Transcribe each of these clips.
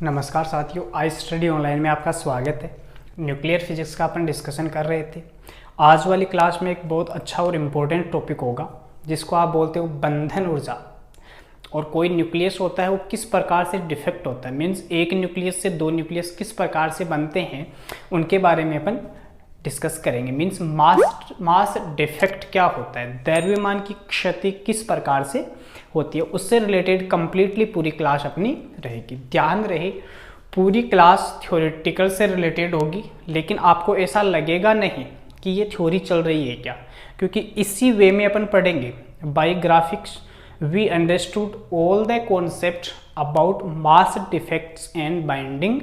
नमस्कार साथियों, I study online में आपका स्वागत है। न्यूक्लियर फिजिक्स का अपन डिस्कशन कर रहे थे। आज वाली क्लास में एक बहुत अच्छा और इम्पोर्टेंट टॉपिक होगा जिसको आप बोलते हो बंधन ऊर्जा। और कोई न्यूक्लियस होता है वो किस प्रकार से डिफेक्ट होता है, मीन्स एक न्यूक्लियस से दो न्यूक्लियस किस प्रकार से बनते हैं उनके बारे में अपन डिस्कस करेंगे। मीन्स मास डिफेक्ट क्या होता है, द्रव्यमान की क्षति किस प्रकार से होती है, उससे रिलेटेड कंप्लीटली पूरी क्लास अपनी रहेगी। ध्यान रहे, पूरी क्लास थ्योरेटिकल से रिलेटेड होगी, लेकिन आपको ऐसा लगेगा नहीं कि ये थ्योरी चल रही है क्या, क्योंकि इसी वे में अपन पढ़ेंगे। By graphics we understood all the concept about mass defects and binding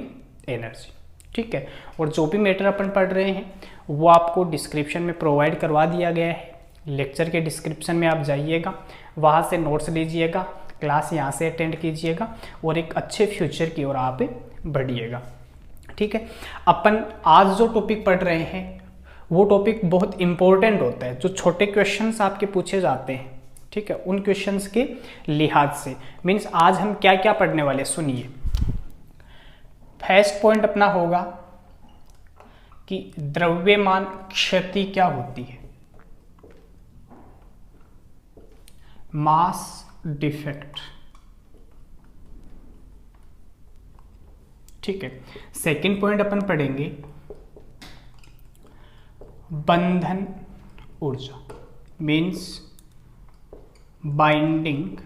energy. ठीक है, और जो भी मैटर अपन पढ़ रहे हैं वो आपको डिस्क्रिप्शन में प्रोवाइड करवा दिया गया है। लेक्चर के डिस्क्रिप्शन में आप जाइएगा, वहाँ से नोट्स लीजिएगा, क्लास यहाँ से अटेंड कीजिएगा और एक अच्छे फ्यूचर की ओर आप बढ़िएगा। ठीक है, अपन आज जो टॉपिक पढ़ रहे हैं वो टॉपिक बहुत इंपॉर्टेंट होता है। जो छोटे क्वेश्चंस आपके पूछे जाते हैं, ठीक है, उन क्वेश्चंस के लिहाज से। मीन्स आज हम क्या क्या पढ़ने वाले, सुनिए। फर्स्ट पॉइंट अपना होगा कि द्रव्यमान क्षति क्या होती है, मास डिफेक्ट। ठीक है, सेकंड पॉइंट अपन पढ़ेंगे बंधन ऊर्जा, means binding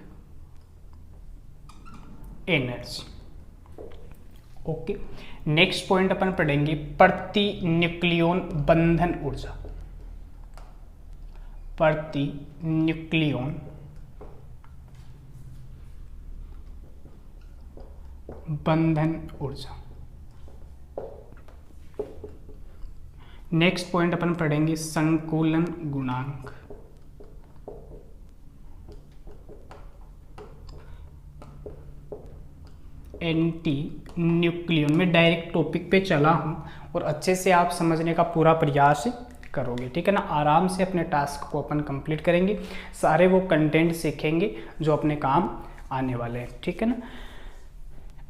energy. Okay, next point अपन पढ़ेंगे प्रति न्यूक्लियन बंधन ऊर्जा, प्रति न्यूक्लियन बंधन ऊर्जा। नेक्स्ट पॉइंट अपन पढ़ेंगे संकुलन गुणांक, एंटी न्यूक्लियन। में डायरेक्ट टॉपिक पे चला हूँ और अच्छे से आप समझने का पूरा प्रयास करोगे। ठीक है ना, आराम से अपने टास्क को अपन कंप्लीट करेंगे, सारे वो कंटेंट सीखेंगे जो अपने काम आने वाले हैं। ठीक है ना,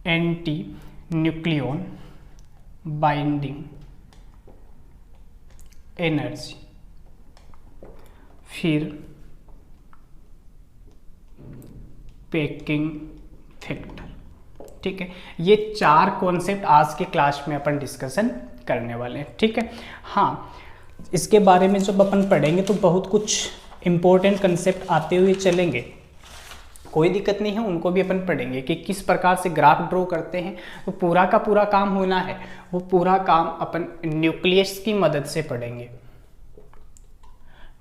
एंटी न्यूक्लियन बाइंडिंग एनर्जी, फिर पैकिंग फैक्टर। ठीक है, ये चार कॉन्सेप्ट आज के क्लास में अपन डिस्कशन करने वाले हैं। ठीक है, हाँ, इसके बारे में जब अपन पढ़ेंगे तो बहुत कुछ इंपॉर्टेंट कंसेप्ट आते हुए चलेंगे, कोई दिक्कत नहीं है, उनको भी अपन पढ़ेंगे कि किस प्रकार से ग्राफ ड्रॉ करते हैं। तो पूरा का पूरा काम होना है, वो पूरा काम अपन न्यूक्लियस की मदद से पढ़ेंगे।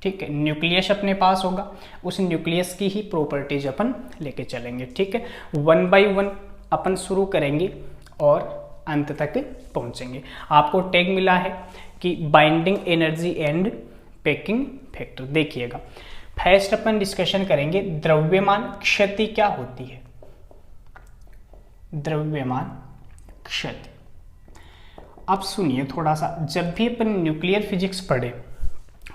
ठीक है, न्यूक्लियस अपने पास होगा, उस न्यूक्लियस की ही प्रॉपर्टीज अपन लेके चलेंगे। ठीक है, वन बाय वन अपन शुरू करेंगे और अंत तक पहुंचेंगे। आपको टैग मिला है कि binding energy and packing factor. देखिएगा, फर्स्ट अपन डिस्कशन करेंगे द्रव्यमान क्षति क्या होती है। द्रव्यमान क्षति, अब सुनिए थोड़ा सा, जब भी अपन न्यूक्लियर फिजिक्स पढ़े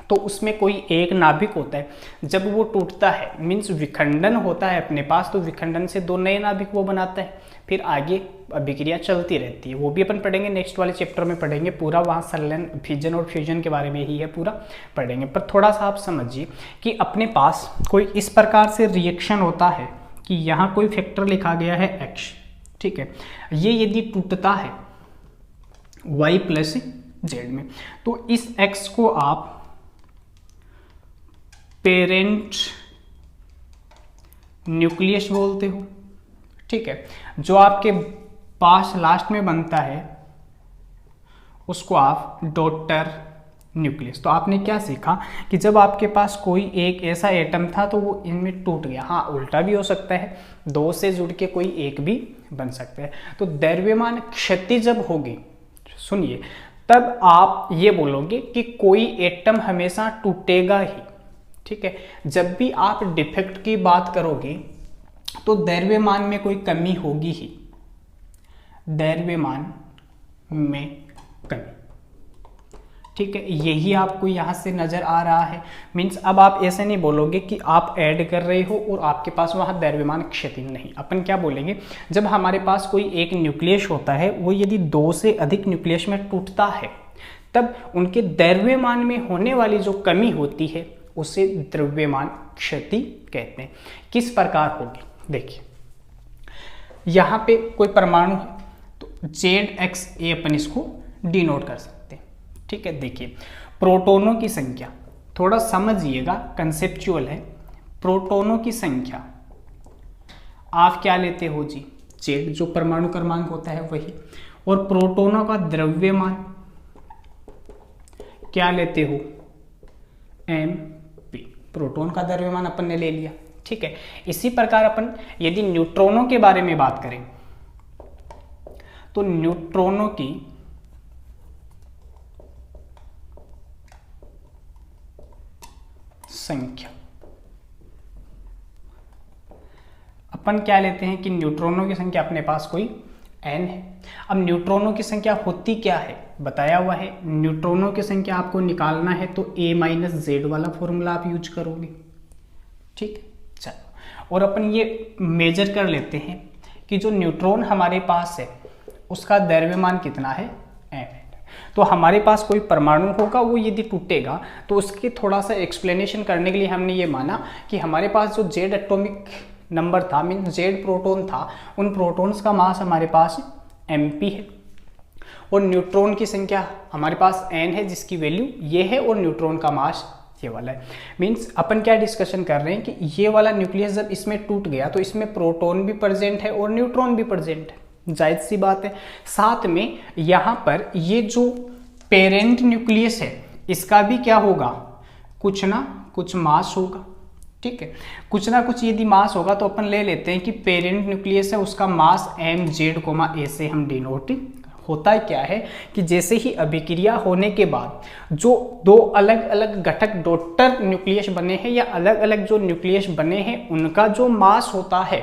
तो उसमें कोई एक नाभिक होता है, जब वो टूटता है, मीन्स विखंडन होता है अपने पास, तो विखंडन से दो नए नाभिक वो बनाता है, फिर आगे अभिक्रिया चलती रहती है। वो भी अपन पढ़ेंगे, नेक्स्ट वाले चैप्टर में पढ़ेंगे पूरा, वहाँ संलयन, फिजन और फ्यूजन के बारे में ही है पूरा पढ़ेंगे। पर थोड़ा सा आप समझिए कि अपने पास कोई इस प्रकार से रिएक्शन होता है कि यहाँ कोई फैक्टर लिखा गया है x। ठीक है, ये यदि टूटता है y प्लस z में, तो इस x को आप पेरेंट न्यूक्लियस बोलते हो। ठीक है, जो आपके पास लास्ट में बनता है उसको आप डॉटर न्यूक्लियस। तो आपने क्या सीखा कि जब आपके पास कोई एक ऐसा एटम था तो वो इनमें टूट गया। हाँ, उल्टा भी हो सकता है, दो से जुड़ के कोई एक भी बन सकता है। तो द्रव्यमान क्षति जब होगी, सुनिए, तब आप ये बोलोगे कि कोई एटम हमेशा टूटेगा ही। ठीक है, जब भी आप डिफेक्ट की बात करोगे तो द्रव्यमान में कोई कमी होगी ही, द्रव्यमान में कमी। ठीक है, यही आपको यहाँ से नज़र आ रहा है। मीन्स अब आप ऐसे नहीं बोलोगे कि आप ऐड कर रहे हो और आपके पास वहाँ द्रव्यमान क्षति नहीं। अपन क्या बोलेंगे, जब हमारे पास कोई एक न्यूक्लियस होता है, वो यदि 2 से अधिक न्यूक्लियस में टूटता है, तब उनके द्रव्यमान में होने वाली जो कमी होती है उसे द्रव्यमान क्षति कहते हैं। किस प्रकार होगी, देखिए यहाँ पे कोई परमाणु है तो ZXA अपन इसको डिनोट कर सकते हैं। ठीक है, देखिए प्रोटॉनों की संख्या, थोड़ा समझिएगा, कंसेप्चुअल है। प्रोटॉनों की संख्या आप क्या लेते हो जी, Z, जो परमाणु क्रमांक होता है वही, और प्रोटॉनों का द्रव्यमान क्या लेते हो, MP। प्रोटॉन का द्रव्यमान अपन ने ले लिया। ठीक है, इसी प्रकार अपन यदि न्यूट्रॉनों के बारे में बात करें तो न्यूट्रॉनों की संख्या अपन क्या लेते हैं कि न्यूट्रॉनों की संख्या अपने पास कोई n है। अब न्यूट्रॉनों की संख्या होती क्या है, बताया हुआ है। न्यूट्रॉनों की संख्या आपको निकालना है तो A-Z वाला फॉर्मूला आप यूज करोगे। ठीक, चलो, और अपन ये मेजर कर लेते हैं कि जो न्यूट्रॉन हमारे पास है उसका द्रव्यमान कितना है, m। तो हमारे पास कोई परमाणु होगा, वो यदि टूटेगा तो उसके थोड़ा सा एक्सप्लेनेशन करने के लिए हमने ये माना कि हमारे पास जो Z एटॉमिक नंबर था, मीन Z प्रोटॉन था, उन प्रोटॉन्स का मास हमारे पास MP है, और न्यूट्रॉन की संख्या हमारे पास n है, जिसकी वैल्यू ये है, और न्यूट्रॉन का मास ये वाला है। मीन्स अपन क्या डिस्कशन कर रहे हैं कि ये वाला न्यूक्लियस जब इसमें टूट गया तो इसमें प्रोटॉन भी प्रेजेंट है और न्यूट्रॉन भी प्रेजेंट है, जायज सी बात है। साथ में यहाँ पर ये जो पेरेंट न्यूक्लियस है इसका भी क्या होगा, कुछ ना कुछ मास होगा। ठीक है, कुछ ना कुछ यदि मास होगा तो अपन ले लेते हैं कि पेरेंट न्यूक्लियस है उसका मास mZ, A से हम डिनोट। होता है क्या है कि जैसे ही अभिक्रिया होने के बाद जो दो अलग अलग घटक डॉटर न्यूक्लियस बने हैं या अलग अलग जो न्यूक्लियस बने हैं उनका जो मास होता है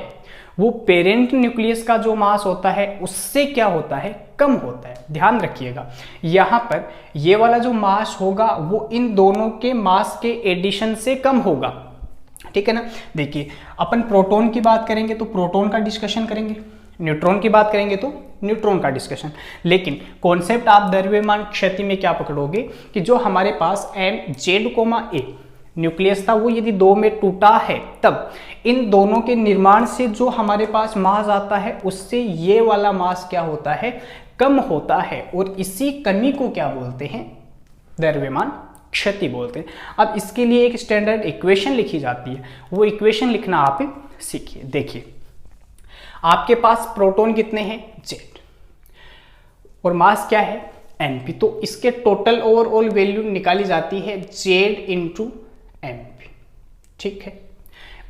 वो पेरेंट न्यूक्लियस का जो मास होता है उससे क्या होता है, कम होता है। ध्यान रखिएगा, यहाँ पर ये वाला जो मास होगा वो इन दोनों के मास के एडिशन से कम होगा। ठीक है ना। देखिए अपन प्रोटॉन की बात करेंगे तो प्रोटॉन का डिस्कशन करेंगे, न्यूट्रॉन की बात करेंगे तो न्यूट्रॉन का डिस्कशन। लेकिन कॉन्सेप्ट आप द्रव्यमान क्षति में क्या पकड़ोगे कि जो हमारे पास mZ, A न्यूक्लियस था वो यदि 2 में टूटा है तब इन दोनों के निर्माण से जो हमारे पास मास आता है उससे ये वाला मास क्या होता है, कम होता है, और इसी कमी को क्या बोलते हैं, द्रव्यमान क्षति बोलते हैं। अब इसके लिए एक स्टैंडर्ड इक्वेशन लिखी जाती है, वो इक्वेशन लिखना आप सीखिए। देखिए आपके पास प्रोटॉन कितने हैं, Z, और मास क्या है, MP। तो इसके टोटल ओवरऑल वैल्यू निकाली जाती है Z × MP। ठीक है,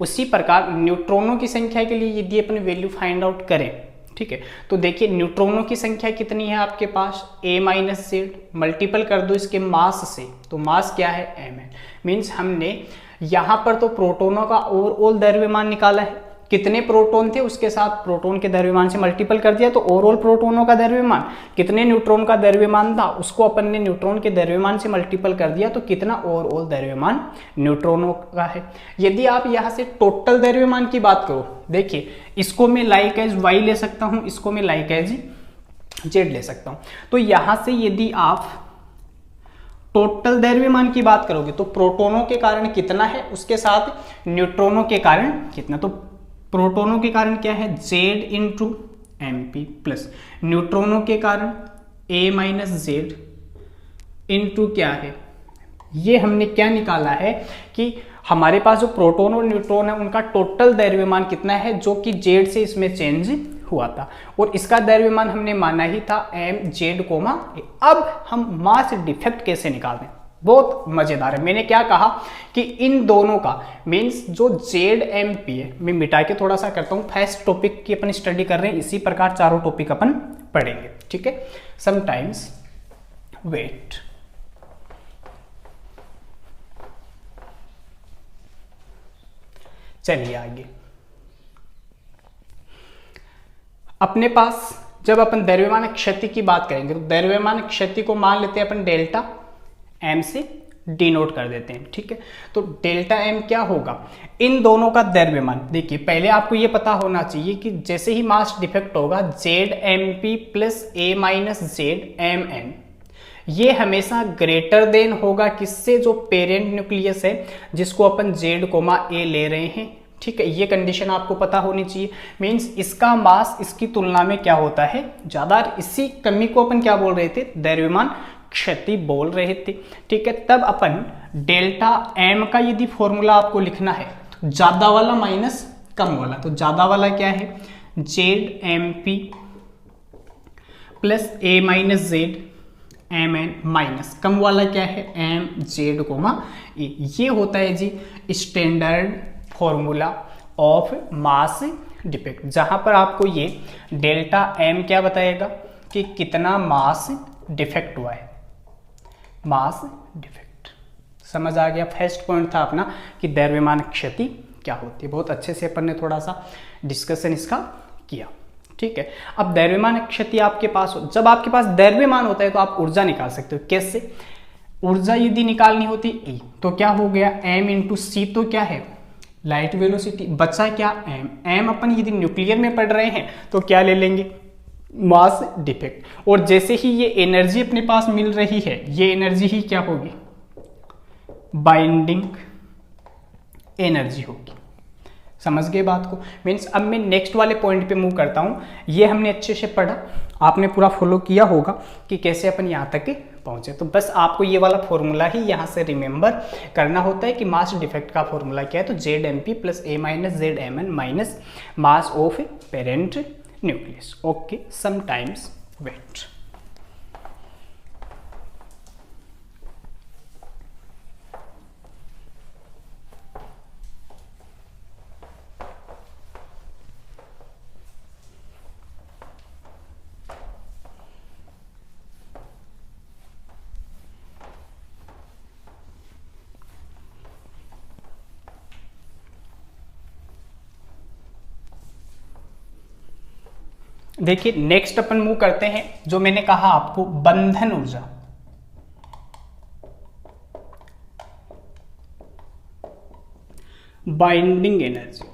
उसी प्रकार न्यूट्रॉनों की संख्या के लिए यदि अपन वैल्यू फाइंड आउट करें, ठीक है, तो देखिए न्यूट्रॉनों की संख्या कितनी है आपके पास, A-Z, मल्टीपल कर दो इसके मास से, तो मास क्या है, m है। मीन्स हमने यहाँ पर तो प्रोटॉनों का ओवरऑल द्रव्यमान निकाला है, कितने प्रोटॉन थे उसके साथ प्रोटॉन के द्रव्यमान से मल्टीपल कर दिया, तो ओवरऑल प्रोटॉनों का द्रव्यमान, कितने न्यूट्रॉन का द्रव्यमान था उसको अपन ने न्यूट्रॉन के द्रव्यमान से मल्टीपल कर दिया, तो कितना ओवरऑल द्रव्यमान न्यूट्रॉनों का है। यदि आप यहाँ से टोटल द्रव्यमान की बात करो, देखिए इसको मैं लाइक एज y ले सकता हूँ, इसको मैं लाइक एज Z ले सकता हूँ। तो यहाँ से यदि आप टोटल द्रव्यमान की बात करोगे तो प्रोटॉनों के कारण कितना है, उसके साथ न्यूट्रॉनों के कारण कितना, तो प्रोटॉनों के कारण क्या है, Z × MP प्लस न्यूट्रॉनों के कारण A-Z × क्या है, ये हमने क्या निकाला है कि हमारे पास जो प्रोटॉन और न्यूट्रॉन है उनका टोटल द्रव्यमान कितना है, जो कि Z से इसमें चेंज हुआ था, और इसका द्रव्यमान हमने माना ही था mZ, A। अब हम मास डिफेक्ट कैसे निकालते हैं, बहुत मजेदार है। मैंने क्या कहा कि इन दोनों का मीन्स जो ZMP है, मैं मिटा के थोड़ा सा करता हूँ, फर्स्ट टॉपिक की अपन स्टडी कर रहे हैं, इसी प्रकार चारों टॉपिक अपन पढ़ेंगे। ठीक है, समटाइम्स वेट, चलिए आगे। अपने पास जब अपन द्रव्यमान क्षति की बात करेंगे तो द्रव्यमान क्षति को मान लेते हैं अपन डेल्टा, एम से डिनोट कर देते हैं, ठीक है। तो डेल्टा एम क्या होगा, इन दोनों का द्रव्यमान। देखिए पहले आपको ये पता होना चाहिए कि जैसे ही मास डिफेक्ट होगा Z M P plus A minus Z M N, ये हमेशा ग्रेटर देन होगा किससे, जो पेरेंट न्यूक्लियस है जिसको अपन जेड कोमा ए ले रहे हैं, ठीक है। ये कंडीशन आपको पता होनी चाहिए। मीन्स इसका मास इसकी तुलना में क्या होता है, ज्यादा। इसी कमी को अपन क्या बोल रहे थे, द्रव्यमान क्षति बोल रहे थे, ठीक है। तब अपन डेल्टा एम का यदि फॉर्मूला आपको लिखना है तो ज्यादा वाला माइनस कम वाला, तो ज्यादा वाला क्या है, Z M P plus A minus Z M N, minus कम वाला क्या है, एम जेड कोमा ए। ये होता है जी standard formula of mass defect, जहां पर आपको ये डेल्टा एम क्या बताएगा कि कितना मास डिफेक्ट हुआ है, मास डिफेक्ट। समझ आ गया। फर्स्ट पॉइंट था अपना कि द्रव्यमान क्षति क्या होती है। बहुत अच्छे से अपन ने थोड़ा सा डिस्कशन इसका किया, ठीक है। अब द्रव्यमान क्षति आपके पास हो, जब आपके पास द्रव्यमान होता है तो आप ऊर्जा निकाल सकते हो। कैसे, ऊर्जा यदि निकालनी होती E तो क्या हो गया, m इंटू सी, तो क्या है लाइट वेलोसिटी, बचा क्या m अपन यदि न्यूक्लियर में पढ़ रहे हैं तो क्या ले लेंगे, मास डिफेक्ट। और जैसे ही ये एनर्जी अपने पास मिल रही है, ये एनर्जी ही क्या होगी, बाइंडिंग एनर्जी होगी। समझ गए बात को। मीन्स अब मैं नेक्स्ट वाले पॉइंट पे मूव करता हूं। ये हमने अच्छे से पढ़ा, आपने पूरा फॉलो किया होगा कि कैसे अपन यहां तक पहुंचे। तो बस आपको ये वाला फॉर्मूला ही यहां से रिमेंबर करना होता है कि मास डिफेक्ट का फॉर्मूला क्या है, तो Z M P plus A minus Z M N minus mass of parent nucleus. Okay, sometimes wait. देखिए नेक्स्ट अपन मूव करते हैं, जो मैंने कहा आपको बंधन ऊर्जा। बाइंडिंग एनर्जी,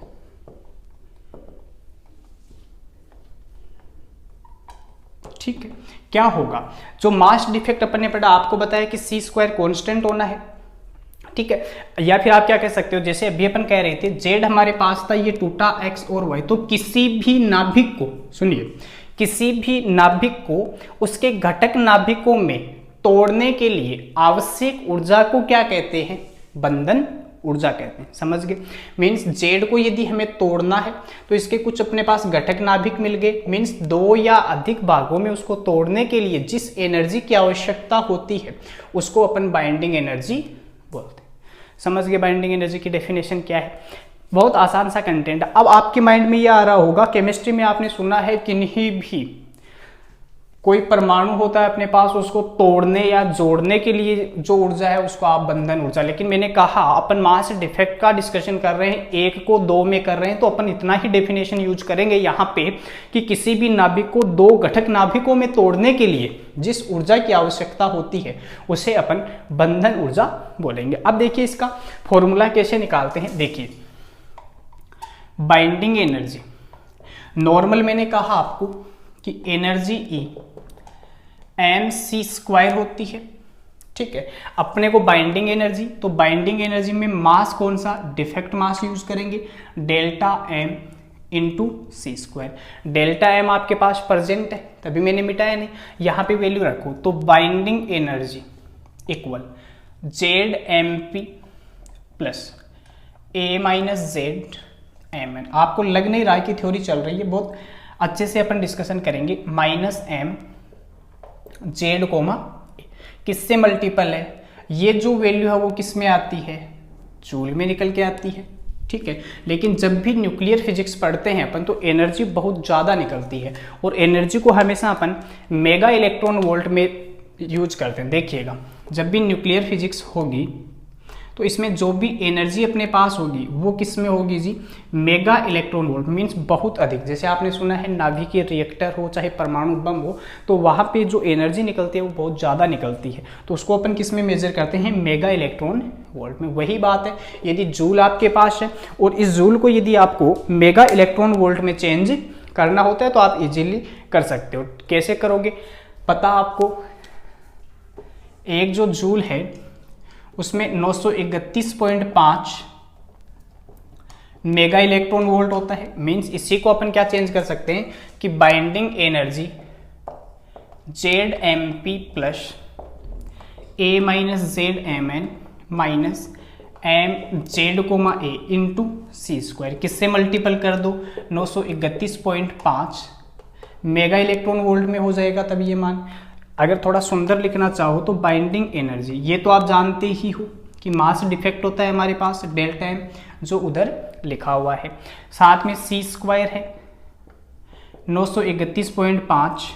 ठीक है। क्या होगा, जो मास डिफेक्ट अपन ने पढ़ा, आपको बताया कि सी स्क्वायर कॉन्स्टेंट होना है, ठीक है। या फिर आप क्या कह सकते हो, जैसे अभी अपन कह रहे थे जेड हमारे पास था, ये टूटा एक्स और वाई, तो किसी भी नाभिक को, सुनिए, किसी भी नाभिक को उसके घटक नाभिकों में तोड़ने के लिए आवश्यक ऊर्जा को क्या कहते हैं, बंधन ऊर्जा कहते हैं। समझ गए। मीन्स जेड को यदि हमें तोड़ना है तो इसके कुछ अपने पास घटक नाभिक मिल गए, मीन्स दो या अधिक भागों में उसको तोड़ने के लिए जिस एनर्जी की आवश्यकता होती है उसको अपन बाइंडिंग एनर्जी बोलते हैं। समझ गए बाइंडिंग एनर्जी की डेफिनेशन क्या है। बहुत आसान सा कंटेंट। अब आपके माइंड में ये आ रहा होगा, केमिस्ट्री में आपने सुना है किन्हीं भी कोई परमाणु होता है अपने पास, उसको तोड़ने या जोड़ने के लिए जो ऊर्जा है उसको आप बंधन ऊर्जा। लेकिन मैंने कहा अपन मास डिफेक्ट का डिस्कशन कर रहे हैं, एक को दो में कर रहे हैं, तो अपन इतना ही डेफिनेशन यूज करेंगे यहाँ पे कि किसी भी नाभिक को दो घटक नाभिकों में तोड़ने के लिए जिस ऊर्जा की आवश्यकता होती है उसे अपन बंधन ऊर्जा बोलेंगे। अब देखिए इसका फॉर्मूला कैसे निकालते हैं। देखिए बाइंडिंग एनर्जी, नॉर्मल मैंने कहा आपको कि energy E M C square होती है, ठीक है। अपने को बाइंडिंग एनर्जी, तो बाइंडिंग एनर्जी में मास कौन सा, डिफेक्ट मास यूज करेंगे, delta M into C square. Delta M आपके पास प्रेजेंट है तभी मैंने मिटाया नहीं, यहाँ पे वैल्यू रखो, तो binding energy equal Z M P plus A minus Z M N. आपको लग नहीं रहा है कि थ्योरी चल रही है, बहुत अच्छे से अपन डिस्कशन करेंगे। माइनस एम जेड कोमा किससे मल्टीपल है, ये जो वैल्यू है वो किस में आती है, जूल में निकल के आती है, ठीक है। लेकिन जब भी न्यूक्लियर फिजिक्स पढ़ते हैं अपन तो एनर्जी बहुत ज़्यादा निकलती है, और एनर्जी को हमेशा अपन मेगा इलेक्ट्रॉन वोल्ट में यूज करते हैं। देखिएगा जब भी न्यूक्लियर फिजिक्स होगी तो इसमें जो भी एनर्जी अपने पास होगी वो किस में होगी जी, मेगा इलेक्ट्रॉन वोल्ट, मीन्स बहुत अधिक। जैसे आपने सुना है नाभिकीय रिएक्टर हो चाहे परमाणु बम हो, तो वहाँ पे जो एनर्जी निकलती है वो बहुत ज़्यादा निकलती है, तो उसको अपन किस में मेजर करते हैं, मेगा इलेक्ट्रॉन वोल्ट में। वही बात है, यदि जूल आपके पास है और इस जूल को यदि आपको मेगा इलेक्ट्रॉन वोल्ट में चेंज करना होता है तो आप इजीली कर सकते हो। कैसे करोगे, पता आपको, एक जो जूल है उसमें 931.5 मेगा इलेक्ट्रॉन वोल्ट होता है। मींस इसी को अपन क्या चेंज कर सकते हैं कि binding energy ZMP plus A minus ZMN minus MZ, A into C², किससे मल्टीपल कर दो, 931.5 मेगा इलेक्ट्रॉन वोल्ट में हो जाएगा तब ये मान। अगर थोड़ा सुंदर लिखना चाहो तो बाइंडिंग एनर्जी, ये तो आप जानते ही हो कि मास डिफेक्ट होता है हमारे पास डेल्टा एम, जो उधर लिखा हुआ है, साथ में C² है 931.5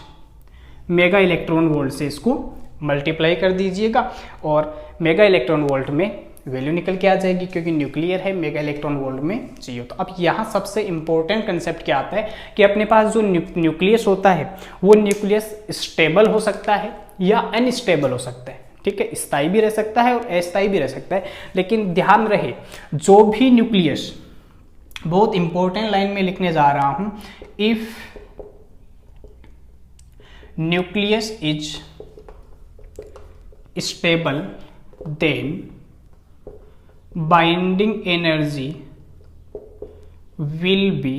मेगा इलेक्ट्रॉन वोल्ट से इसको मल्टीप्लाई कर दीजिएगा और मेगा इलेक्ट्रॉन वोल्ट में वैल्यू निकल के आ जाएगी, क्योंकि न्यूक्लियर है, मेगा इलेक्ट्रॉन वोल्ट में चाहिए। तो अब यहाँ सबसे इंपॉर्टेंट कंसेप्ट क्या आता है कि अपने पास जो न्यूक्लियस होता है वो न्यूक्लियस स्टेबल हो सकता है या अनस्टेबल हो सकता है, ठीक है, स्थायी भी रह सकता है और अस्थायी भी रह सकता है। लेकिन ध्यान रहे, जो भी न्यूक्लियस, बहुत इंपॉर्टेंट लाइन में लिखने जा रहा हूं, if nucleus is stable then binding energy will be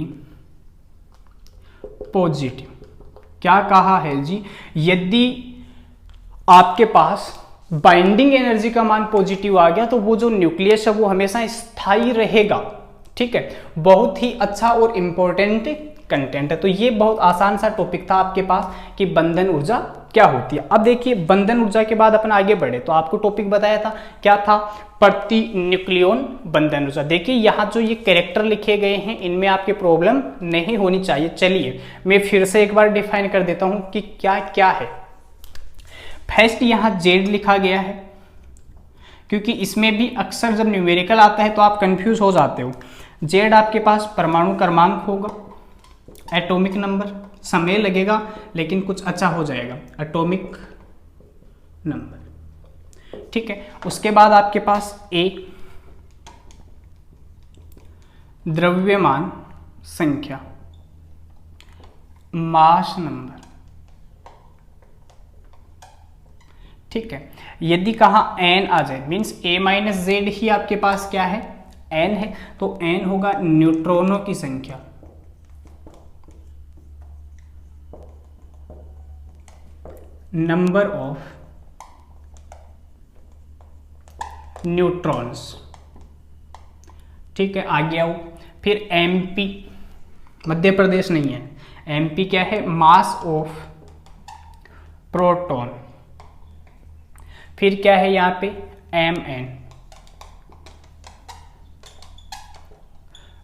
positive. क्या कहा है जी, यदि आपके पास बाइंडिंग एनर्जी का मान पॉजिटिव आ गया तो वो जो न्यूक्लियस है वो हमेशा स्थायी रहेगा, ठीक है। बहुत ही अच्छा और इंपॉर्टेंट कंटेंट है। तो ये बहुत आसान सा टॉपिक था आपके पास कि बंधन ऊर्जा क्या होती है। अब देखिए, बंधन ऊर्जा के बाद अपन आगे बढ़े तो आपको टॉपिक बताया था, क्या था, प्रति न्यूक्लियन बंधन ऊर्जा। देखिए यहाँ जो ये कैरेक्टर लिखे गए हैं इनमें आपके प्रॉब्लम नहीं होनी चाहिए। चलिए मैं फिर से एक बार डिफाइन कर देता हूं कि क्या क्या है। फर्स्ट यहाँ Z लिखा गया है, क्योंकि इसमें भी अक्सर जब न्यूमेरिकल आता है तो आप कंफ्यूज हो जाते हो। Z आपके पास परमाणु क्रमांक होगा, एटॉमिक नंबर, समय लगेगा लेकिन कुछ अच्छा हो जाएगा, एटॉमिक नंबर, ठीक है। उसके बाद आपके पास A द्रव्यमान संख्या, मास नंबर, ठीक है। यदि कहा N आ जाए, मीन्स A माइनस Z ही आपके पास क्या है, N है, तो N होगा न्यूट्रॉनों की संख्या, नंबर ऑफ न्यूट्रॉन्स, ठीक है। आगे आओ, फिर MP, मध्य प्रदेश नहीं है, MP क्या है, मास ऑफ प्रोटॉन, फिर क्या है यहाँ पे MN,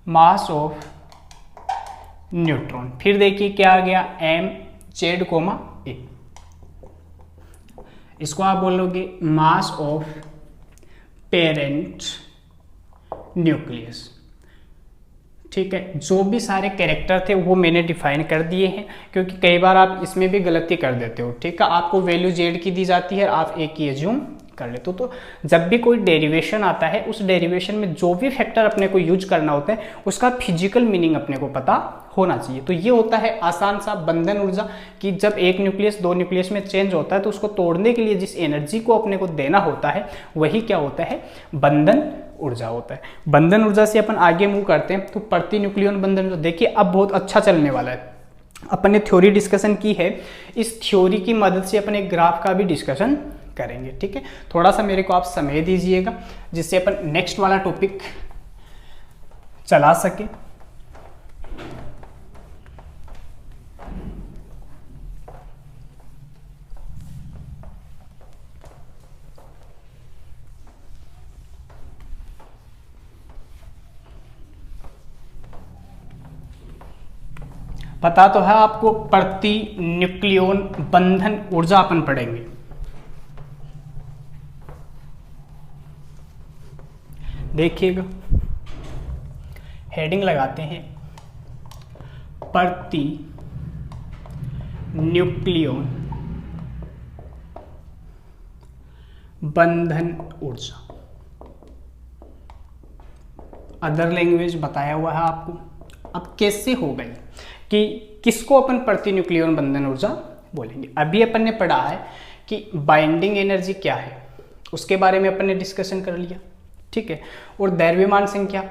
मास ऑफ न्यूट्रॉन, फिर देखिए क्या आ गया MZ, A, इसको आप बोलोगे मास ऑफ पेरेंट न्यूक्लियस, ठीक है। जो भी सारे कैरेक्टर थे वो मैंने डिफाइन कर दिए हैं, क्योंकि कई बार आप इसमें भी गलती कर देते हो, ठीक है। आपको वैल्यू Z की दी जाती है, आप A की एज्यूम कर लेते हो। तो जब भी कोई डेरिवेशन आता है, उस डेरिवेशन में जो भी फैक्टर अपने को यूज करना होता है उसका फिजिकल मीनिंग अपने को पता होना चाहिए। तो ये होता है आसान सा बंधन ऊर्जा, कि जब एक न्यूक्लियस दो न्यूक्लियस में चेंज होता है तो उसको तोड़ने के लिए जिस एनर्जी को अपने को देना होता है वही क्या होता है, बंधन ऊर्जा होता है। बंधन ऊर्जा से अपन आगे मूव करते हैं, तो प्रति न्यूक्लियन बंधन ऊर्जा देखिए अब बहुत अच्छा चलने वाला है। अपन ने थ्योरी डिस्कशन की है, इस थ्योरी की मदद से अपन एक ग्राफ का भी डिस्कशन करेंगे, ठीक है। थोड़ा सा मेरे को आप समय दीजिएगा जिससे अपन नेक्स्ट वाला टॉपिक चला सके। पता तो है आपको, प्रति न्यूक्लियन बंधन ऊर्जा अपन पढ़ेंगे। देखिएगा, हेडिंग लगाते हैं प्रति न्यूक्लियन बंधन ऊर्जा। अदर लैंग्वेज बताया हुआ है आपको। अब कैसे हो गई कि किसको अपन प्रति न्यूक्लियन बंधन ऊर्जा बोलेंगे। अभी अपन ने पढ़ा है कि बाइंडिंग एनर्जी क्या है, उसके बारे में अपन ने डिस्कशन कर लिया, ठीक है। और द्रव्यमान संख्या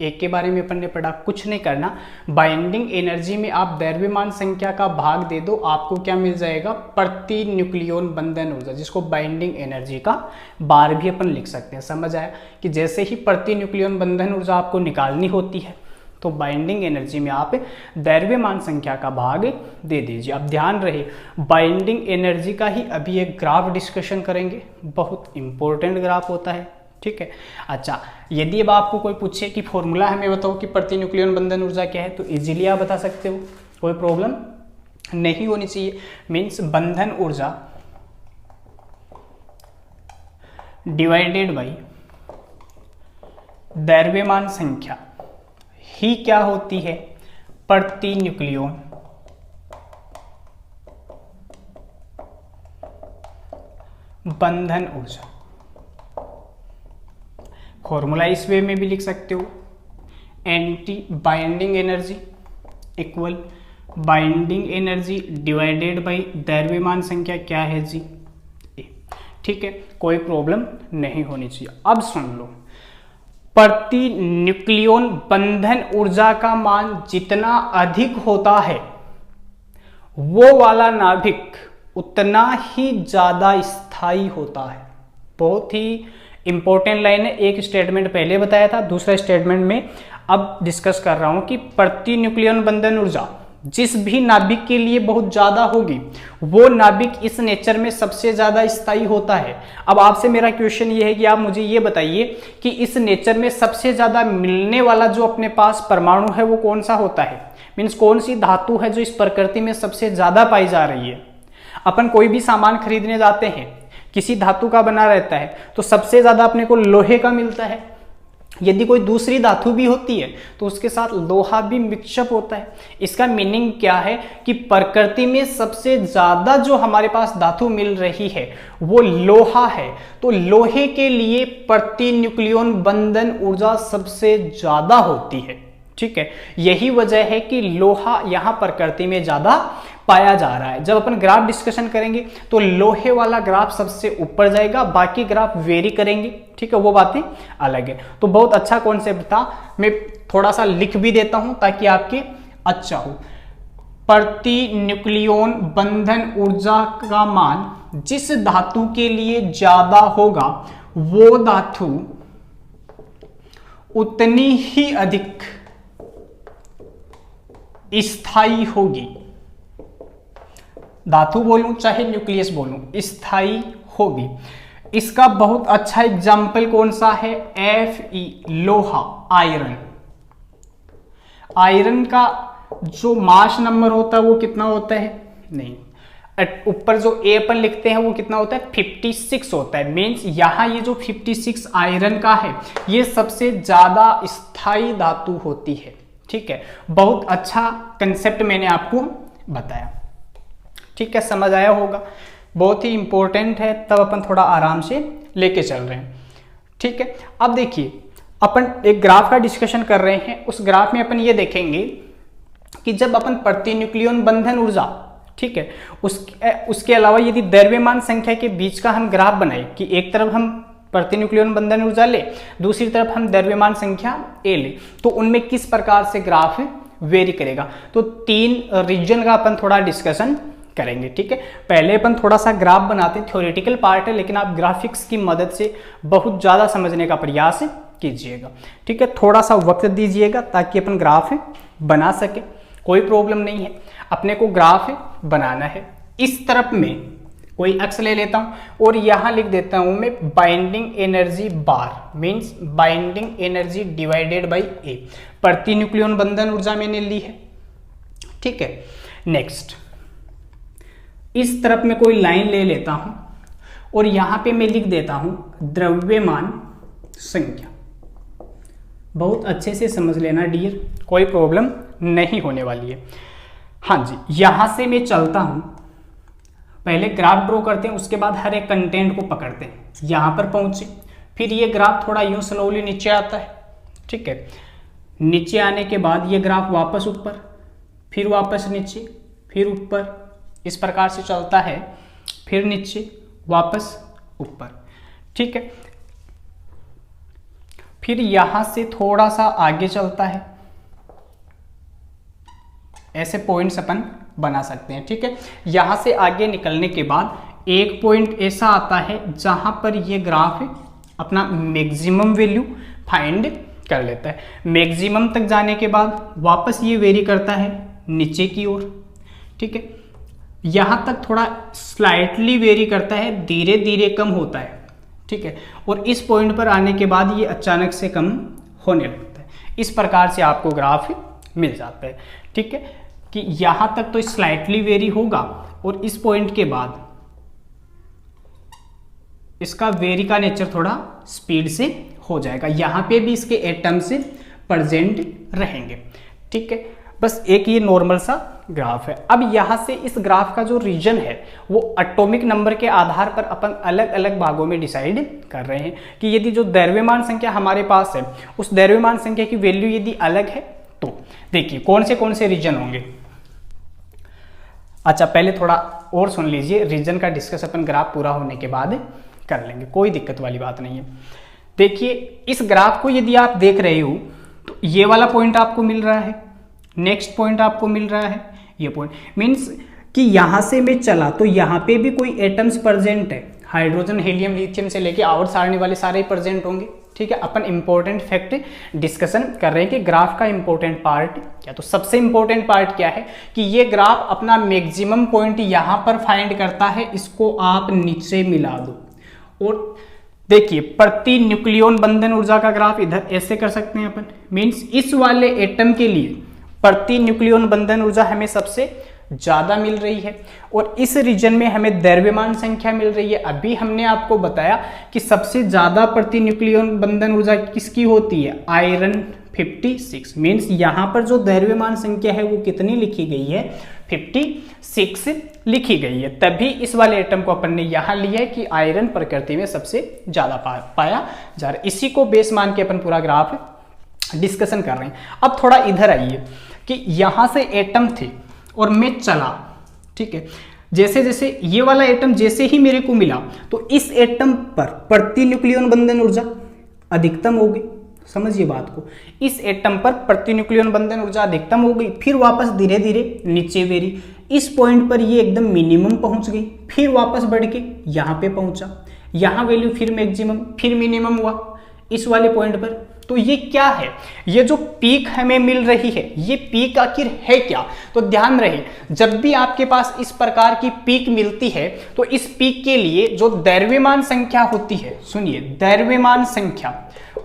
एक के बारे में अपन ने पढ़ा। कुछ नहीं करना, बाइंडिंग एनर्जी में आप द्रव्यमान संख्या का भाग दे दो, आपको क्या मिल जाएगा, प्रति न्यूक्लियन बंधन ऊर्जा, जिसको बाइंडिंग एनर्जी का बार भी अपन लिख सकते हैं। समझ आया कि जैसे ही प्रति न्यूक्लियन बंधन ऊर्जा आपको निकालनी होती है तो बाइंडिंग एनर्जी में आप द्रव्यमान संख्या का भाग दे दीजिए। अब ध्यान रहे, बाइंडिंग एनर्जी का ही अभी एक ग्राफ डिस्कशन करेंगे, बहुत इंपॉर्टेंट ग्राफ होता है, ठीक है। अच्छा, यदि अब आपको कोई पूछे कि फॉर्मूला हमें बताओ कि प्रति न्यूक्लियन बंधन ऊर्जा क्या है, तो इजीली आप बता सकते हो, कोई प्रॉब्लम नहीं होनी चाहिए। मीन्स बंधन ऊर्जा डिवाइडेड बाई द्रव्यमान संख्या ही क्या होती है, प्रति न्यूक्लियन बंधन ऊर्जा। फॉर्मूला इस वे में भी लिख सकते हो, anti binding energy equal binding energy divided by द्रव्यमान संख्या क्या है जी, ए, ठीक है, कोई प्रॉब्लम नहीं होनी चाहिए। अब सुन लो, प्रति न्यूक्लियन बंधन ऊर्जा का मान जितना अधिक होता है वो वाला नाभिक उतना ही ज्यादा स्थायी होता है। बहुत ही इंपॉर्टेंट लाइन है, एक स्टेटमेंट पहले बताया था, दूसरा स्टेटमेंट में अब डिस्कस कर रहा हूं कि प्रति न्यूक्लियन बंधन ऊर्जा जिस भी नाभिक के लिए बहुत ज्यादा होगी वो नाभिक इस नेचर में सबसे ज्यादा स्थायी होता है। अब आपसे मेरा क्वेश्चन ये है कि आप मुझे ये बताइए कि इस नेचर में सबसे ज्यादा मिलने वाला जो अपने पास परमाणु है वो कौन सा होता है, मीन्स कौन सी धातु है जो इस प्रकृति में सबसे ज्यादा पाई जा रही है। अपन कोई भी सामान खरीदने जाते हैं, किसी धातु का बना रहता है तो सबसे ज्यादा अपने को लोहे का मिलता है। यदि कोई दूसरी धातु भी होती है तो उसके साथ लोहा भी मिक्सअप होता है। इसका मीनिंग क्या है कि प्रकृति में सबसे ज्यादा जो हमारे पास धातु मिल रही है वो लोहा है, तो लोहे के लिए प्रति न्यूक्लियन बंधन ऊर्जा सबसे ज्यादा होती है, ठीक है। यही वजह है कि लोहा यहाँ प्रकृति में ज्यादा पाया जा रहा है। जब अपन ग्राफ डिस्कशन करेंगे तो लोहे वाला ग्राफ सबसे ऊपर जाएगा, बाकी ग्राफ वेरी करेंगे, ठीक है, वो बातें अलग है। तो बहुत अच्छा कॉन्सेप्ट था, मैं थोड़ा सा लिख भी देता हूं ताकि आपके अच्छा हो। प्रति न्यूक्लियन बंधन ऊर्जा का मान जिस धातु के लिए ज्यादा होगा वो धातु उतनी ही अधिक स्थायी होगी। धातु बोलूं चाहे न्यूक्लियस बोलूं, स्थायी होगी। इसका बहुत अच्छा एग्जाम्पल कौन सा है, Fe लोहा, आयरन। आयरन का जो मास नंबर होता है वो कितना होता है, नहीं, ऊपर जो ए अपन लिखते हैं वो कितना होता है, 56 होता है। मीन्स यहां ये जो 56 आयरन का है ये सबसे ज्यादा स्थायी धातु होती है, ठीक है। बहुत अच्छा कंसेप्ट मैंने आपको बताया, ठीक है, समझ आया होगा। बहुत ही इंपॉर्टेंट है, तब अपन थोड़ा आराम से लेके चल रहे हैं, ठीक है। अब देखिए, अपन एक ग्राफ का डिस्कशन कर रहे हैं, उस ग्राफ में अपन ये देखेंगे कि जब अपन प्रति न्यूक्लियन बंधन ऊर्जा, ठीक है, उसके अलावा यदि द्रव्यमान संख्या के बीच का हम ग्राफ बनाए कि एक तरफ हम प्रति न्यूक्लियन बंधन ऊर्जा ले, दूसरी तरफ हम द्रव्यमान संख्या ए ले, तो उनमें किस प्रकार से ग्राफ वेरी करेगा। तो तीन रीजन का अपन थोड़ा डिस्कशन करेंगे, ठीक है। पहले अपन थोड़ा सा ग्राफ बनाते हैं, थ्योरेटिकल पार्ट है, लेकिन आप ग्राफिक्स की मदद से बहुत ज़्यादा समझने का प्रयास कीजिएगा, ठीक है। थोड़ा सा वक्त दीजिएगा ताकि अपन ग्राफ बना सके, कोई प्रॉब्लम नहीं है। अपने को ग्राफ बनाना है। इस तरफ में कोई अक्स ले लेता हूं और यहां लिख देता हूं मैं binding energy bar, means binding energy divided by A. प्रति न्यूक्लियन बंधन ऊर्जा मैंने ली है, ठीक है। नेक्स्ट, इस तरफ में कोई लाइन ले लेता हूं और यहां पे मैं लिख देता हूं द्रव्यमान संख्या, बहुत अच्छे से समझ लेना डियर, कोई प्रॉब्लम नहीं होने वाली है। हाँ जी, यहाँ से मैं चलता हूँ, पहले ग्राफ ड्रॉ करते हैं, उसके बाद हर एक कंटेंट को पकड़ते हैं। यहाँ पर पहुँचे, फिर ये ग्राफ थोड़ा यूँ स्लोली नीचे आता है, ठीक है। नीचे आने के बाद ये ग्राफ वापस ऊपर, फिर वापस नीचे, फिर ऊपर, इस प्रकार से चलता है, फिर नीचे वापस ऊपर, ठीक है। फिर यहाँ से थोड़ा सा आगे चलता है, ऐसे पॉइंट्स अपन बना सकते हैं, ठीक है। यहाँ से आगे निकलने के बाद एक पॉइंट ऐसा आता है जहाँ पर ये ग्राफ अपना मैक्सिमम वैल्यू फाइंड कर लेता है। मैक्सिमम तक जाने के बाद वापस ये वेरी करता है नीचे की ओर, ठीक है। यहाँ तक थोड़ा स्लाइटली वेरी करता है, धीरे धीरे कम होता है, ठीक है। और इस पॉइंट पर आने के बाद ये अचानक से कम होने लगता है। इस प्रकार से आपको ग्राफ मिल जाता है, ठीक है, कि यहाँ तक तो स्लाइटली वेरी होगा और इस पॉइंट के बाद इसका वेरी का नेचर थोड़ा स्पीड से हो जाएगा। यहाँ पे भी इसके एटम्स प्रेजेंट रहेंगे, ठीक है। बस एक ये नॉर्मल सा ग्राफ है। अब यहाँ से इस ग्राफ का जो रीजन है वो एटॉमिक नंबर के आधार पर अपन अलग अलग भागों में डिसाइड कर रहे हैं कि यदि जो द्रव्यमान संख्या हमारे पास है उस द्रव्यमान संख्या की वैल्यू यदि अलग है तो देखिए कौन से रीजन होंगे। अच्छा, पहले थोड़ा और सुन लीजिए, रीजन का डिस्कस अपन ग्राफ पूरा होने के बाद कर लेंगे, कोई दिक्कत वाली बात नहीं है। देखिए इस ग्राफ को यदि आप देख रहे हो तो ये वाला पॉइंट आपको मिल रहा है, नेक्स्ट पॉइंट आपको मिल रहा है ये पॉइंट, मीन्स कि यहाँ से मैं चला तो यहाँ पे भी कोई एटम्स प्रेजेंट है, हाइड्रोजन हीलियम लिथियम से लेके आवर्त सारणी वाले सारे प्रेजेंट होंगे, ठीक है। अपन इंपॉर्टेंट फैक्ट डिस्कशन कर रहे हैं कि ग्राफ का इंपॉर्टेंट पार्ट क्या। तो सबसे इंपॉर्टेंट पार्ट क्या है कि ये ग्राफ अपना मैक्सिमम पॉइंट यहाँ पर फाइंड करता है, इसको आप नीचे मिला दो और देखिए प्रति न्यूक्लियन बंधन ऊर्जा का ग्राफ इधर ऐसे कर सकते हैं अपन, मीन्स इस वाले एटम के लिए प्रति न्यूक्लियन बंधन ऊर्जा हमें सबसे ज्यादा मिल रही है और इस रीजन में हमें द्रव्यमान संख्या मिल रही है। अभी हमने आपको बताया कि सबसे ज्यादा प्रति न्यूक्लियन बंधन ऊर्जा किसकी होती है, आयरन 56, मीन्स यहाँ पर जो द्रव्यमान संख्या है वो कितनी लिखी गई है, 56 लिखी गई है। तभी इस वाले एटम को अपन ने यहाँ लिया है कि आयरन प्रकृति में सबसे ज्यादा पाया जा रहा है। इसी को बेस मान के अपन पूरा ग्राफ डिस्कशन कर रहे हैं। अब थोड़ा इधर आइए कि यहाँ से एटम थे और मैं चला, ठीक है। जैसे जैसे ये वाला एटम जैसे ही मेरे को मिला तो इस एटम पर प्रति न्यूक्लियन बंधन ऊर्जा अधिकतम हो गई, समझिए बात को, इस एटम पर प्रति न्यूक्लियन बंधन ऊर्जा अधिकतम हो गई, फिर वापस धीरे धीरे नीचे वेरी, इस पॉइंट पर ये एकदम मिनिमम पहुंच गई, फिर वापस बढ़ के यहाँ पे पहुंचा, यहाँ वैल्यू फिर मैक्सिमम, फिर मिनिमम हुआ इस वाले पॉइंट पर। तो ये क्या है, ये जो पीक हमें मिल रही है ये पीक आखिर है क्या। तो ध्यान रहे जब भी आपके पास इस प्रकार की पीक मिलती है तो इस पीक के लिए जो द्रव्यमान संख्या होती है, सुनिए द्रव्यमान संख्या,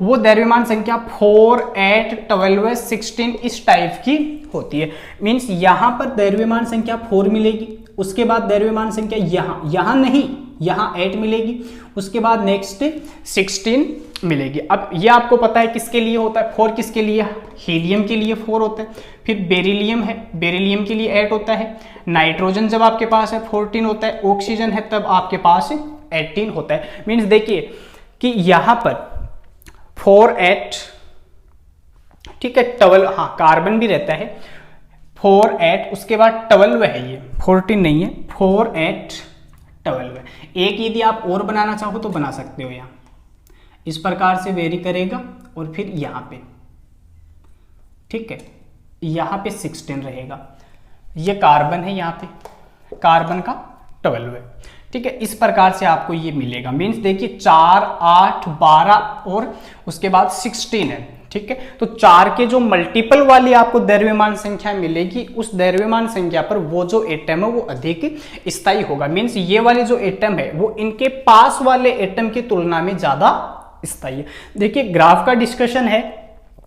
वो द्रव्यमान संख्या 4, 8, 12, 16 इस टाइप की होती है। मीन्स यहाँ पर द्रव्यमान संख्या 4 मिलेगी, उसके बाद द्रव्यमान संख्या यहाँ नहीं, यहाँ 8 मिलेगी, उसके बाद नेक्स्ट 16 मिलेगी। अब ये आपको पता है किसके लिए होता है 4, किसके लिए, हीलियम के लिए 4 होता है, फिर बेरिलियम है, बेरिलियम के लिए 8 होता है, नाइट्रोजन जब आपके पास है 14 होता है, ऑक्सीजन है तब आपके पास 18 होता है। मीन्स देखिए कि यहाँ पर 4, 8, ठीक है, 12, हाँ कार्बन भी रहता है, 4, 8, उसके बाद 12 है, ये 14 नहीं है, 4, 8, 12 है। एक यदि आप और बनाना चाहो तो बना सकते हो, यहाँ इस प्रकार से वेरी करेगा और फिर यहाँ पे, ठीक है, यहाँ पे 16 रहेगा, ये कार्बन है, यहाँ पे कार्बन का 12 है, ठीक है। इस प्रकार से आपको ये मिलेगा। मीन्स देखिए 4, 8, 12 और उसके बाद 16 है, ठीक है। तो 4 के जो मल्टीपल वाली आपको द्रव्यमान संख्या मिलेगी, उस द्रव्यमान संख्या पर वो जो एटम है वो अधिक स्थायी होगा। मीन्स ये वाले जो एटम है वो इनके पास वाले एटम की तुलना में ज्यादा स्थायी है। देखिए ग्राफ का डिस्कशन है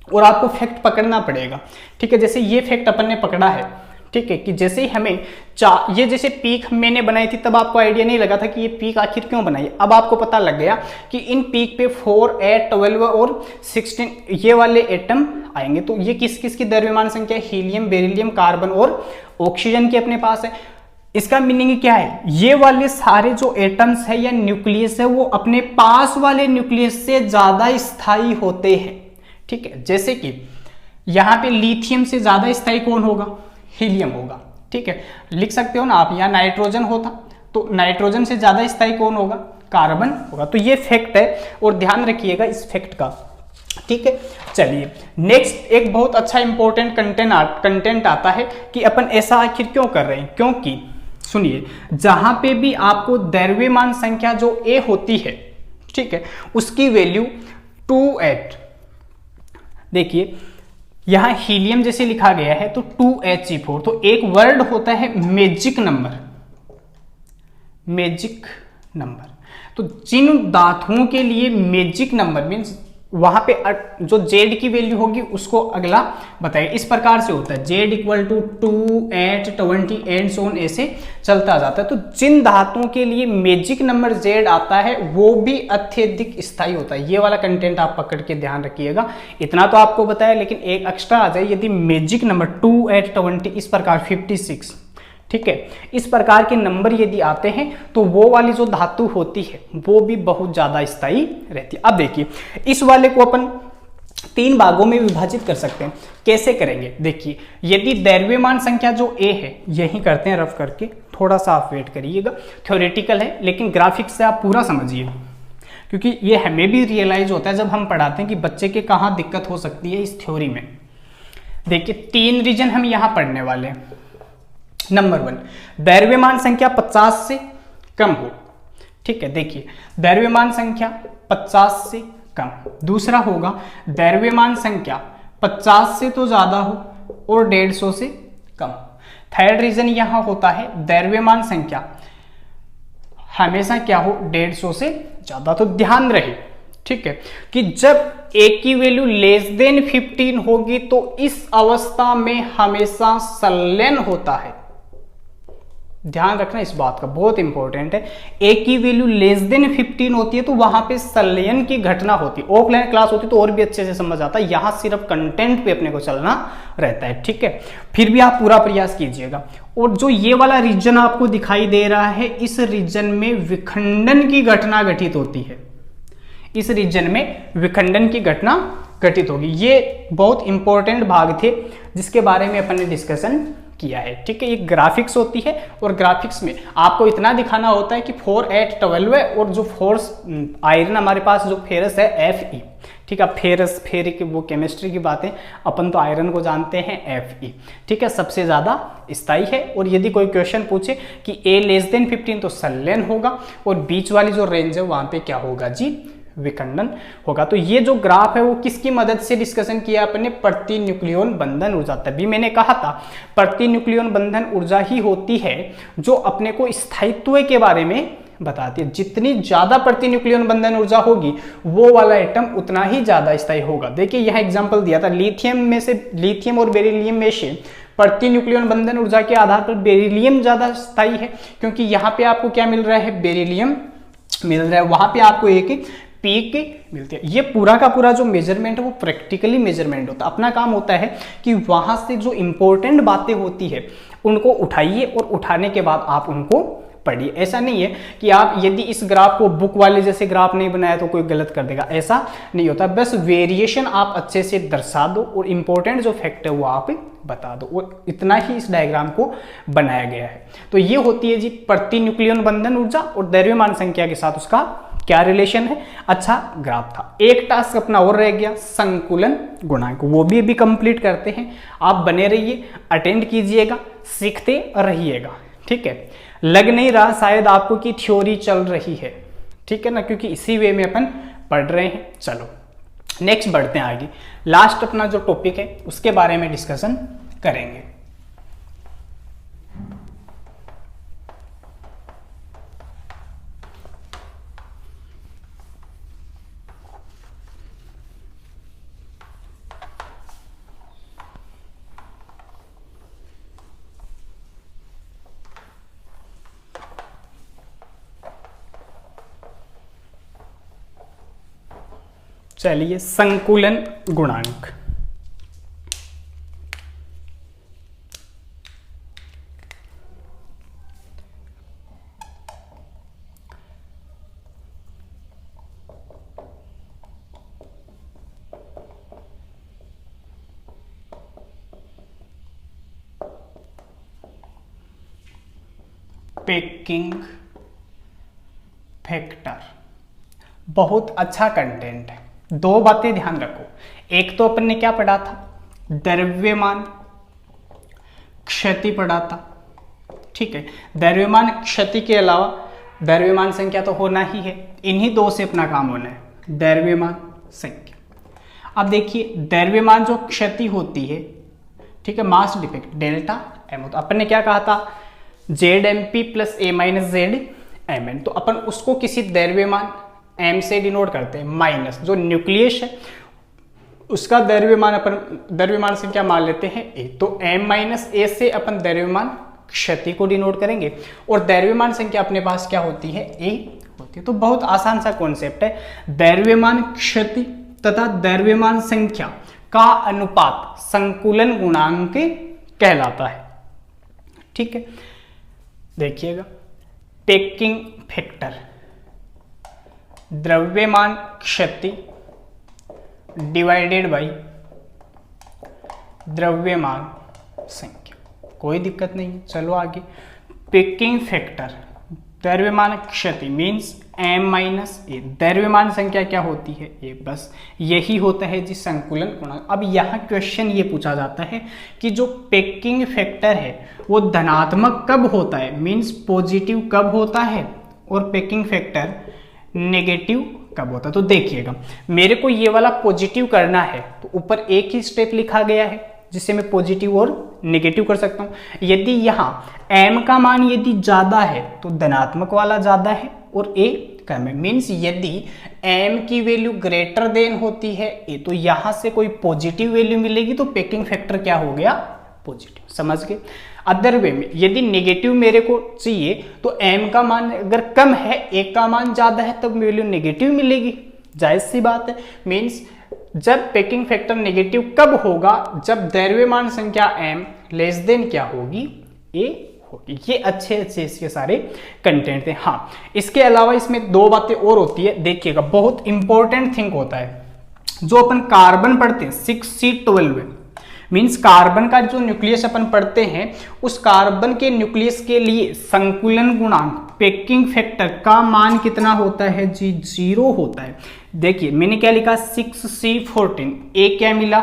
और आपको फैक्ट पकड़ना पड़ेगा, ठीक है। जैसे ये फैक्ट अपन ने पकड़ा है, ठीक है, कि जैसे ही हमें ये जैसे पीक मैंने बनाई थी तब आपको आइडिया नहीं लगा था कि ये पीक आखिर क्यों बनाई, अब आपको पता लग गया कि इन पीक पे 4, 8, 12 और 16 ये वाले एटम आएंगे। तो ये किस किस की द्रव्यमान संख्या, हीलियम, बेरिलियम, कार्बन और ऑक्सीजन की अपने पास है। इसका मीनिंग क्या है, ये वाले सारे जो एटम्स है या न्यूक्लियस है वो अपने पास वाले न्यूक्लियस से ज्यादा स्थायी होते हैं। ठीक है, जैसे कि यहां पे लिथियम से ज्यादा स्थायी कौन होगा, हीलियम होगा। ठीक है, लिख सकते हो ना आप, यहाँ नाइट्रोजन होता तो नाइट्रोजन से ज्यादा स्थायी कौन होगा, कार्बन होगा। तो ये फैक्ट है और ध्यान रखिएगा इस फैक्ट का। ठीक है, चलिए नेक्स्ट एक बहुत अच्छा इंपॉर्टेंट कंटेंट आता है कि अपन ऐसा आखिर क्यों कर रहे हैं, क्योंकि सुनिए जहां पे भी आपको द्रव्यमान संख्या जो ए होती है, ठीक है, उसकी वैल्यू 2H, देखिए यहां हीलियम जैसे लिखा गया है तो 2He4, तो एक वर्ड होता है मैजिक नंबर, मैजिक नंबर। तो जिन धातुओं के लिए मैजिक नंबर मीन्स वहां पे जो Z की वैल्यू होगी उसको अगला बताइए, इस प्रकार से होता है Z equal to 2, 8, 20 and so on, ऐसे चलता जाता है। तो जिन धातुओं के लिए मैजिक नंबर Z आता है वो भी अत्यधिक स्थायी होता है। ये वाला कंटेंट आप पकड़ के ध्यान रखिएगा, इतना तो आपको बताया लेकिन एक एक्स्ट्रा आ जाए, यदि मैजिक नंबर 2, 8, 20 इस प्रकार 56, ठीक है, इस प्रकार के नंबर यदि आते हैं तो वो वाली जो धातु होती है वो भी बहुत ज्यादा स्थायी रहती है। अब देखिए इस वाले को अपन 3 भागों में विभाजित कर सकते हैं। कैसे करेंगे, देखिए यदि द्रव्यमान संख्या जो ए है, यही करते हैं रफ करके, थोड़ा सा आप वेट करिएगा, थ्योरेटिकल है लेकिन ग्राफिक्स से आप पूरा समझिए, क्योंकि ये हमें भी रियलाइज होता है जब हम पढ़ाते हैं कि बच्चे के कहाँ दिक्कत हो सकती है इस थ्योरी में। देखिए 3 रीजन हम यहां पढ़ने वाले हैं। नंबर 1, द्रव्यमान संख्या 50 से कम हो। ठीक है, देखिए द्रव्यमान संख्या 50 से कम। दूसरा होगा द्रव्यमान संख्या 50 से तो ज्यादा हो और 150 से कम। थर्ड रीजन यहां होता है द्रव्यमान संख्या हमेशा क्या हो, 150 से ज्यादा। तो ध्यान रहे, ठीक है, कि जब ए की वैल्यू लेस देन 15 होगी तो इस अवस्था में हमेशा संलयन होता है। ध्यान रखना इस बात का, बहुत इंपॉर्टेंट है। ए की वैल्यू लेस देन 15 होती है तो वहां पे संलयन की घटना होती है। ऑफलाइन क्लास होती तो और भी अच्छे से समझ आता है, यहां सिर्फ कंटेंट पे अपने को चलना रहता है। ठीक है, फिर भी आप पूरा प्रयास कीजिएगा। और जो ये वाला रीजन आपको दिखाई दे रहा है, इस रीजन में विखंडन की घटना घटित होती है। इस रीजन में विखंडन की घटना घटित होगी। ये बहुत इंपॉर्टेंट भाग थे जिसके बारे में अपन ने डिस्कशन किया है। ठीक है, ये ग्राफिक्स होती है और ग्राफिक्स में आपको इतना दिखाना होता है कि 4, 8, 12 है और जो फोर्स आयरन हमारे पास जो फेरस है Fe। ठीक है, फेरस फेरिक वो केमिस्ट्री की बातें, अपन तो आयरन को जानते हैं Fe। ठीक है, सबसे ज्यादा स्थायी है। और यदि कोई क्वेश्चन पूछे कि A लेस देन 15 तो संलयन होगा और बीच वाली जो रेंज है वहां पे क्या होगा जी, विखंडन होगा। तो ये जो ग्राफ है वो किसकी मदद से डिस्कशन किया अपने, प्रति न्यूक्लियन बंधन ऊर्जा। तभी मैंने कहा था प्रति न्यूक्लियन बंधन ऊर्जा ही होती है जो अपने को स्थायित्व के बारे में बताती है। जितनी ज्यादा प्रति न्यूक्लियन बंधन ऊर्जा होगी वो वाला एटम उतना ही ज्यादा स्थायी होगा। देखिए यहाँ एग्जांपल दिया था, लिथियम और बेरिलियम में से प्रति न्यूक्लियन बंधन ऊर्जा के आधार पर बेरिलियम ज्यादा स्थायी है, क्योंकि यहाँ पे आपको क्या मिल रहा है, बेरिलियम मिल रहा है, वहां पे आपको एक पीक मिलती है। ये पूरा का पूरा जो मेजरमेंट है वो प्रैक्टिकली मेजरमेंट होता है। अपना काम होता है कि वहां से जो इंपॉर्टेंट बातें होती है उनको उठाइए और उठाने के बाद आप उनको पढ़िए। ऐसा नहीं है कि आप यदि इस ग्राफ को बुक वाले जैसे ग्राफ नहीं बनाया तो कोई गलत कर देगा, ऐसा नहीं होता। बस वेरिएशन आप अच्छे से दर्शा दो और इंपॉर्टेंट जो फैक्ट है वो आप बता दो, और इतना ही इस डायग्राम को बनाया गया है। तो ये होती है जी प्रति न्यूक्लियन बंधन ऊर्जा और द्रव्यमान संख्या के साथ उसका क्या रिलेशन है। अच्छा ग्राफ था। एक टास्क अपना और रह गया, संकुलन गुणांक, वो भी अभी कंप्लीट करते हैं। आप बने रहिए, अटेंड कीजिएगा, सीखते रहिएगा। ठीक है, लग नहीं रहा शायद आपको कि थ्योरी चल रही है, ठीक है ना, क्योंकि इसी वे में अपन पढ़ रहे हैं। चलो नेक्स्ट बढ़ते हैं आगे। लास्ट अपना जो टॉपिक है उसके बारे में डिस्कशन करेंगे। चलिए, संकुलन गुणांक। पेकिंग फैक्टर बहुत अच्छा कंटेंट है। दो बातें ध्यान रखो, एक तो अपन ने क्या पढ़ा था, द्रव्यमान क्षति पढ़ा था, ठीक है। द्रव्यमान क्षति के अलावा द्रव्यमान संख्या तो होना ही है, इन्हीं दो से अपना काम होना है, द्रव्यमान संख्या। अब देखिए, द्रव्यमान जो क्षति होती है, ठीक है, मास डिफेक्ट डेल्टा एम, तो अपन ने क्या कहा था, Z M P plus A minus Z M N, तो अपन उसको किसी द्रव्यमान एम से डिनोट करते हैं, माइनस जो न्यूक्लियस है उसका द्रव्यमान अपन द्रव्यमान संख्या मान लेते हैं ए, तो एम माइनस ए से अपन द्रव्यमान क्षति को डिनोट करेंगे, और द्रव्यमान संख्या अपने पास क्या होती है, ए होती है। तो बहुत आसान सा कॉन्सेप्ट है, द्रव्यमान क्षति तथा द्रव्यमान संख्या का अनुपात संकुलन गुणांक कहलाता है, ठीक है। देखिएगा, पेकिंग फैक्टर द्रव्यमान क्षति डिवाइडेड बाय द्रव्यमान संख्या, कोई दिक्कत नहीं है। चलो आगे, पेकिंग फैक्टर द्रव्यमान क्षति मीन्स एम माइनस ए, द्रव्यमान संख्या क्या होती है, ए, बस यही होता है जी संकुलन गुणांक। अब यहाँ क्वेश्चन ये पूछा जाता है कि जो पेकिंग फैक्टर है वो धनात्मक कब होता है, मीन्स पॉजिटिव कब होता है, और पेकिंग फैक्टर नेगेटिव कब होता है। तो देखिएगा, मेरे को ये वाला पॉजिटिव करना है तो ऊपर एक ही स्टेप लिखा गया है जिससे मैं पॉजिटिव और नेगेटिव कर सकता हूं। यदि यहाँ m का मान यदि ज्यादा है तो धनात्मक वाला ज्यादा है और a कम है, मीन्स यदि m की वैल्यू ग्रेटर देन होती है a, तो यहां से कोई पॉजिटिव वैल्यू मिलेगी, तो पेकिंग फैक्टर क्या हो गया, पॉजिटिव। समझ गए। अदर वे में यदि नेगेटिव मेरे को चाहिए तो m का मान अगर कम है, a का मान ज्यादा है, तब वैल्यू नेगेटिव मिलेगी, जायज सी बात है। मीन्स जब पेकिंग फैक्टर नेगेटिव कब होगा, जब द्रव्यमान संख्या m लेस देन क्या होगी, a होगी। ये अच्छे इसके सारे कंटेंट थे। हाँ, इसके अलावा इसमें दो बातें और होती है, देखिएगा, बहुत इंपॉर्टेंट थिंग होता है। जो अपन कार्बन पढ़ते हैं 6C12 मीन्स कार्बन का जो न्यूक्लियस अपन पढ़ते हैं, उस कार्बन के न्यूक्लियस के लिए संकुलन गुणांक पेकिंग फैक्टर का मान कितना होता है जी, 0 होता है। देखिए मैंने क्या लिखा, 6C14, ए क्या मिला,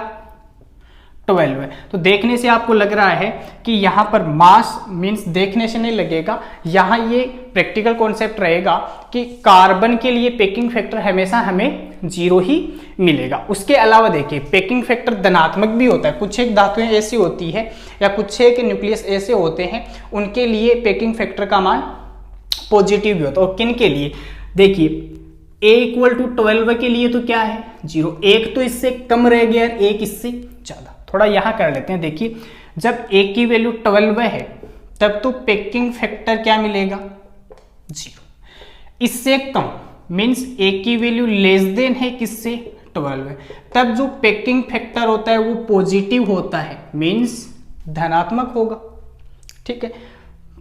12 है। तो देखने से आपको लग रहा है कि यहाँ पर मास मीन्स देखने से नहीं लगेगा, यहाँ ये प्रैक्टिकल कॉन्सेप्ट रहेगा कि कार्बन के लिए पेकिंग फैक्टर हमेशा हमें 0 ही मिलेगा। उसके अलावा देखिए, पेकिंग फैक्टर धनात्मक भी होता है, कुछ एक धातुएं ऐसी होती है या कुछ एक न्यूक्लियस ऐसे होते हैं उनके लिए पेकिंग फैक्टर का मान पॉजिटिव भी होता है। और किन के लिए, देखिए a = 12 के लिए तो क्या है, 0, एक तो इससे कम रह गया, एक इससे ज्यादा। थोड़ा यहां कर लेते हैं, देखिए जब a की वैल्यू 12 है तब तो पेकिंग फैक्टर क्या मिलेगा, 0। इससे कम मीन्स a की वैल्यू लेस देन है किससे, 12 है, तब जो पेकिंग फैक्टर होता है वो पॉजिटिव होता है, मीन्स धनात्मक होगा, ठीक है।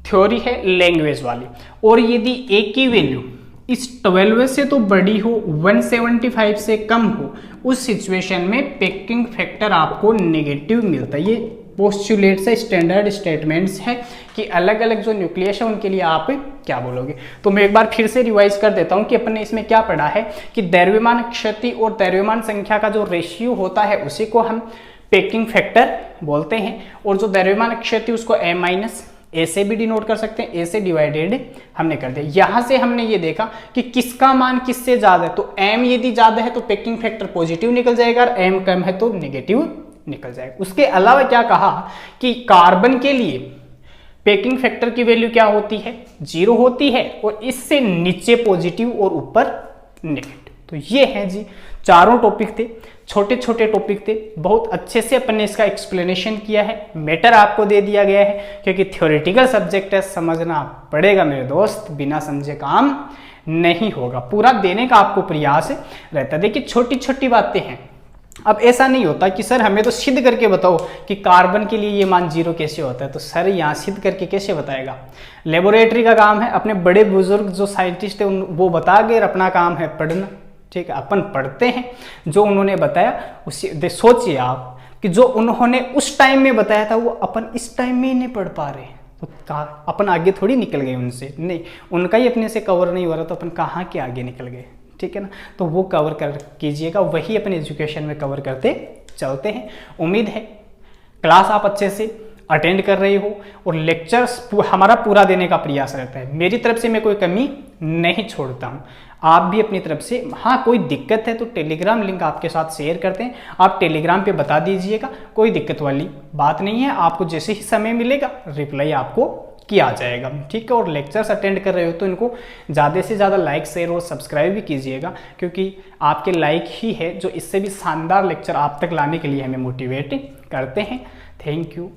थ्योरी है लैंग्वेज वाली। और यदि a की वैल्यू इस 12 से तो बड़ी हो, 175 से कम हो, उस सिचुएशन में पेकिंग फैक्टर आपको नेगेटिव मिलता है। ये पोस्टुलेट से स्टैंडर्ड स्टेटमेंट्स है कि अलग अलग जो न्यूक्लियस है उनके लिए आप क्या बोलोगे। तो मैं एक बार फिर से रिवाइज कर देता हूं कि अपन ने इसमें क्या पढ़ा है कि द्रव्यमान क्षति और द्रव्यमान संख्या का जो रेशियो होता है उसी को हम पेकिंग फैक्टर बोलते हैं, और जो द्रव्यमान क्षति उसको m-a से भी डिनोट कर सकते हैं, a से डिवाइडेड हमने कर दिया। यहां से हमने ये देखा कि किसका मान किससे ज्यादा है, तो m यदि ज्यादा है तो पेकिंग फैक्टर पॉजिटिव निकल जाएगा और m कम है तो नेगेटिव निकल जाएगा। उसके अलावा क्या कहा कि कार्बन के लिए पेकिंग फैक्टर की वैल्यू क्या होती है, 0 होती है, और इससे नीचे पॉजिटिव और ऊपर नेगेटिव। तो ये है जी, चारों टॉपिक थे, छोटे छोटे टॉपिक थे, बहुत अच्छे से अपन ने इसका एक्सप्लेनेशन किया है। मैटर आपको दे दिया गया है क्योंकि थ्योरेटिकल सब्जेक्ट है, समझना पड़ेगा मेरे दोस्त, बिना समझे काम नहीं होगा, पूरा देने का आपको प्रयास रहता है। देखिए छोटी छोटी बातें हैं, अब ऐसा नहीं होता कि सर हमें तो सिद्ध करके बताओ कि कार्बन के लिए ये मान 0 कैसे होता है, तो सर यहाँ सिद्ध करके कैसे बताएगा। लेबोरेटरी का काम है, अपने बड़े बुजुर्ग जो साइंटिस्ट है वो बता गए, अपना काम है पढ़ना, ठीक है, अपन पढ़ते हैं जो उन्होंने बताया उसी। सोचिए आप कि जो उन्होंने उस टाइम में बताया था वो अपन इस टाइम में ही नहीं पढ़ पा रहे, तो अपन आगे थोड़ी निकल गए उनसे, नहीं, उनका ही अपने से कवर नहीं हो रहा तो अपन कहाँ के आगे निकल गए, ठीक है ना। तो वो कवर कर कीजिएगा, वही अपने एजुकेशन में कवर करते चलते हैं। उम्मीद है क्लास आप अच्छे से अटेंड कर रहे हो और लेक्चर्स हमारा पूरा देने का प्रयास रहता है। मेरी तरफ से मैं कोई कमी नहीं छोड़ता हूँ, आप भी अपनी तरफ से। हाँ कोई दिक्कत है तो टेलीग्राम लिंक आपके साथ शेयर करते हैं, आप टेलीग्राम पे बता दीजिएगा, कोई दिक्कत वाली बात नहीं है। आपको जैसे ही समय मिलेगा रिप्लाई आपको किया जाएगा, ठीक है। और लेक्चर्स अटेंड कर रहे हो तो इनको ज़्यादा से ज़्यादा लाइक शेयर और सब्सक्राइब भी कीजिएगा, क्योंकि आपके लाइक ही है जो इससे भी शानदार लेक्चर आप तक लाने के लिए हमें मोटिवेट करते हैं। Thank you.